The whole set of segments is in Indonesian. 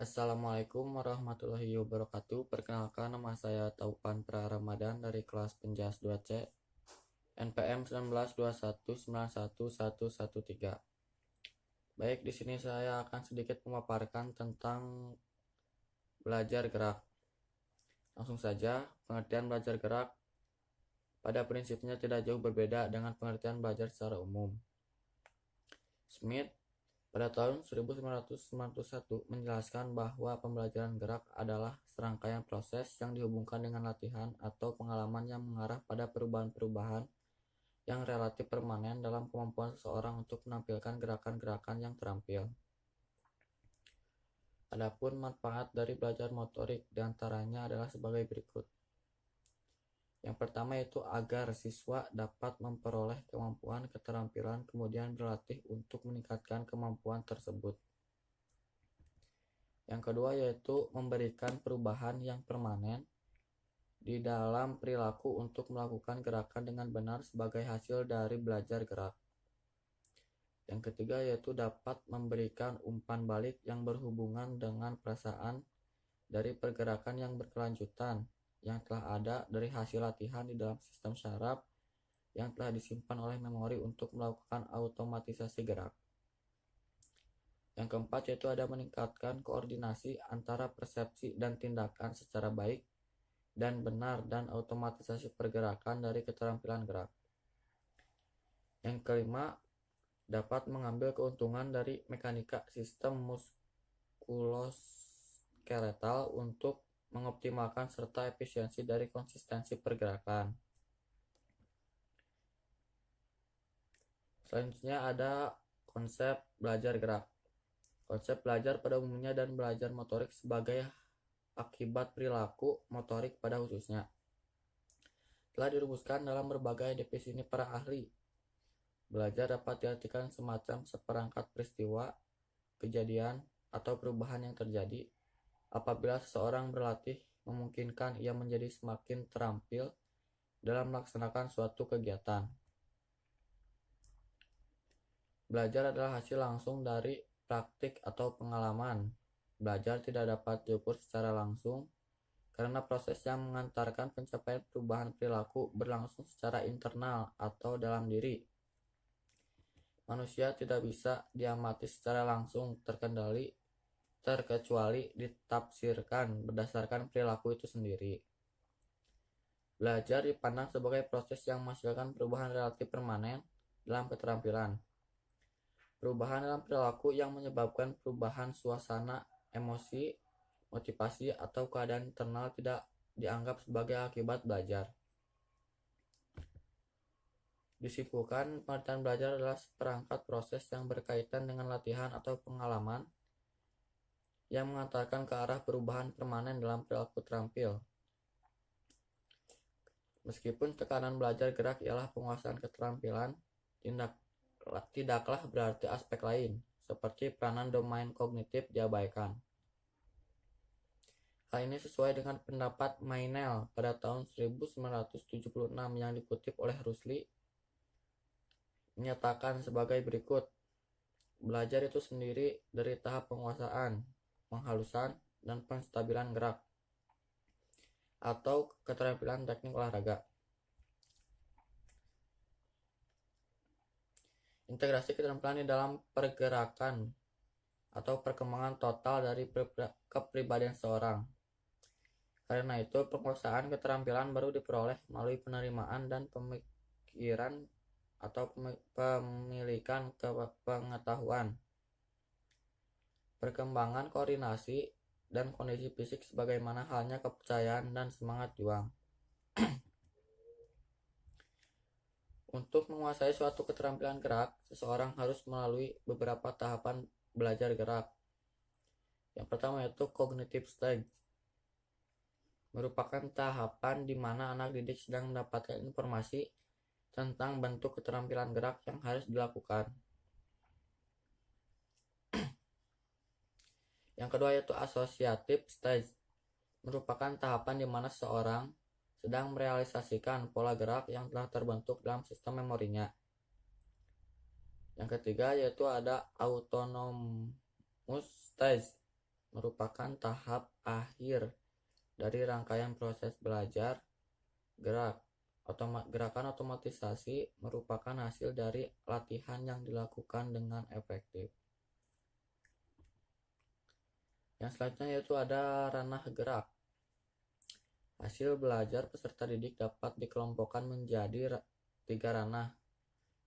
Assalamualaikum warahmatullahi wabarakatuh. Perkenalkan, nama saya Taupan Pra Ramadan dari kelas Penjas 2C, NPM 1921911113. Baik, di sini saya akan sedikit memaparkan tentang belajar gerak. Langsung saja, pengertian belajar gerak pada prinsipnya tidak jauh berbeda dengan pengertian belajar secara umum. Smith pada tahun 1991 menjelaskan bahwa pembelajaran gerak adalah serangkaian proses yang dihubungkan dengan latihan atau pengalaman yang mengarah pada perubahan-perubahan yang relatif permanen dalam kemampuan seseorang untuk menampilkan gerakan-gerakan yang terampil. Adapun manfaat dari belajar motorik diantaranya adalah sebagai berikut. Yang pertama yaitu agar siswa dapat memperoleh kemampuan keterampilan kemudian berlatih untuk meningkatkan kemampuan tersebut. Yang kedua yaitu memberikan perubahan yang permanen di dalam perilaku untuk melakukan gerakan dengan benar sebagai hasil dari belajar gerak. Yang ketiga yaitu dapat memberikan umpan balik yang berhubungan dengan perasaan dari pergerakan yang berkelanjutan yang telah ada dari hasil latihan di dalam sistem syaraf yang telah disimpan oleh memori untuk melakukan automatisasi gerak. Yang keempat yaitu ada meningkatkan koordinasi antara persepsi dan tindakan secara baik dan benar dan automatisasi pergerakan dari keterampilan gerak. Yang kelima, dapat mengambil keuntungan dari mekanika sistem muskuloskeletal untuk mengoptimalkan serta efisiensi dari konsistensi pergerakan. Selanjutnya ada konsep belajar gerak. Konsep belajar pada umumnya dan belajar motorik sebagai akibat perilaku motorik pada khususnya telah dirumuskan dalam berbagai definisi para ahli. Belajar dapat diartikan semacam seperangkat peristiwa, kejadian, atau perubahan yang terjadi apabila seseorang berlatih memungkinkan ia menjadi semakin terampil dalam melaksanakan suatu kegiatan. Belajar adalah hasil langsung dari praktik atau pengalaman. Belajar tidak dapat diukur secara langsung karena proses yang mengantarkan pencapaian perubahan perilaku berlangsung secara internal atau dalam diri. Manusia tidak bisa diamati secara langsung terkecuali ditafsirkan berdasarkan perilaku itu sendiri. Belajar dipandang sebagai proses yang menghasilkan perubahan relatif permanen dalam keterampilan. Perubahan dalam perilaku yang menyebabkan perubahan suasana, emosi, motivasi, atau keadaan internal tidak dianggap sebagai akibat belajar. Disimpulkan, pengertian belajar adalah seperangkat proses yang berkaitan dengan latihan atau pengalaman yang mengantarkan ke arah perubahan permanen dalam perilaku terampil. Meskipun tekanan belajar gerak ialah penguasaan keterampilan, tidaklah berarti aspek lain, seperti peranan domain kognitif diabaikan. Hal ini sesuai dengan pendapat Meynell pada tahun 1976 yang dikutip oleh Rusli, menyatakan sebagai berikut. Belajar itu sendiri dari tahap penguasaan, penghalusan, dan penstabilan gerak atau keterampilan teknik olahraga. Integrasi keterampilan di dalam pergerakan atau perkembangan total dari kepribadian seorang. Karena itu, penguasaan keterampilan baru diperoleh melalui penerimaan dan pemikiran atau pemilikan pengetahuan. Perkembangan koordinasi dan kondisi fisik sebagaimana halnya kepercayaan dan semangat juang. Untuk menguasai suatu keterampilan gerak, seseorang harus melalui beberapa tahapan belajar gerak. Yang pertama yaitu cognitive stage. Merupakan tahapan di mana anak didik sedang mendapatkan informasi tentang bentuk keterampilan gerak yang harus dilakukan. Yang kedua yaitu associative stage. Merupakan tahapan di mana seseorang sedang merealisasikan pola gerak yang telah terbentuk dalam sistem memorinya. Yang ketiga yaitu ada autonomous stage. merupakan tahap akhir dari rangkaian proses belajar. Gerakan otomatisasi merupakan hasil dari latihan yang dilakukan dengan efektif. Yang selanjutnya yaitu ada ranah gerak. Hasil belajar peserta didik dapat dikelompokkan menjadi 3 ranah,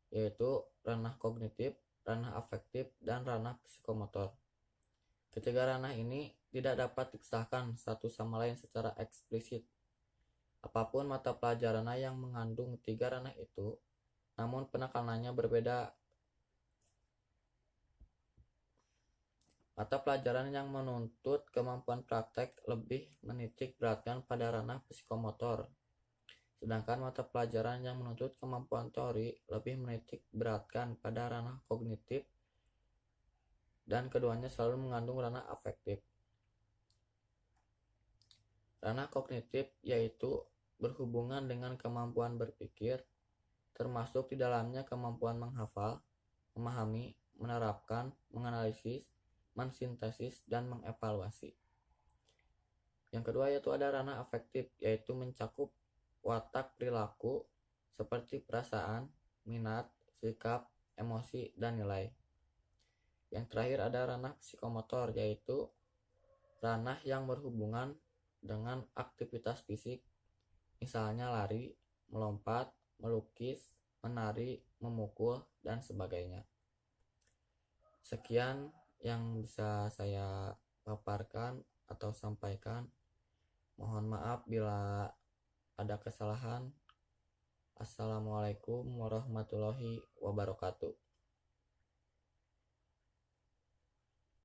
yaitu ranah kognitif, ranah afektif, dan ranah psikomotor. Ketiga ranah ini tidak dapat dipisahkan satu sama lain secara eksplisit. Apapun mata pelajaran yang mengandung 3 ranah itu, namun penekanannya berbeda. Mata pelajaran yang menuntut kemampuan praktek lebih menitik beratkan pada ranah psikomotor, sedangkan mata pelajaran yang menuntut kemampuan teori lebih menitik beratkan pada ranah kognitif, dan keduanya selalu mengandung ranah afektif. Ranah kognitif yaitu berhubungan dengan kemampuan berpikir, termasuk di dalamnya kemampuan menghafal, memahami, menerapkan, menganalisis, mensintesis, dan mengevaluasi. Yang kedua yaitu ada ranah afektif, yaitu mencakup watak perilaku seperti perasaan, minat, sikap, emosi, dan nilai. Yang terakhir ada ranah psikomotor, yaitu ranah yang berhubungan dengan aktivitas fisik, misalnya lari, melompat, melukis, menari, memukul, dan sebagainya. Sekian yang bisa saya paparkan atau sampaikan. Mohon maaf bila ada kesalahan. Assalamualaikum warahmatullahi wabarakatuh.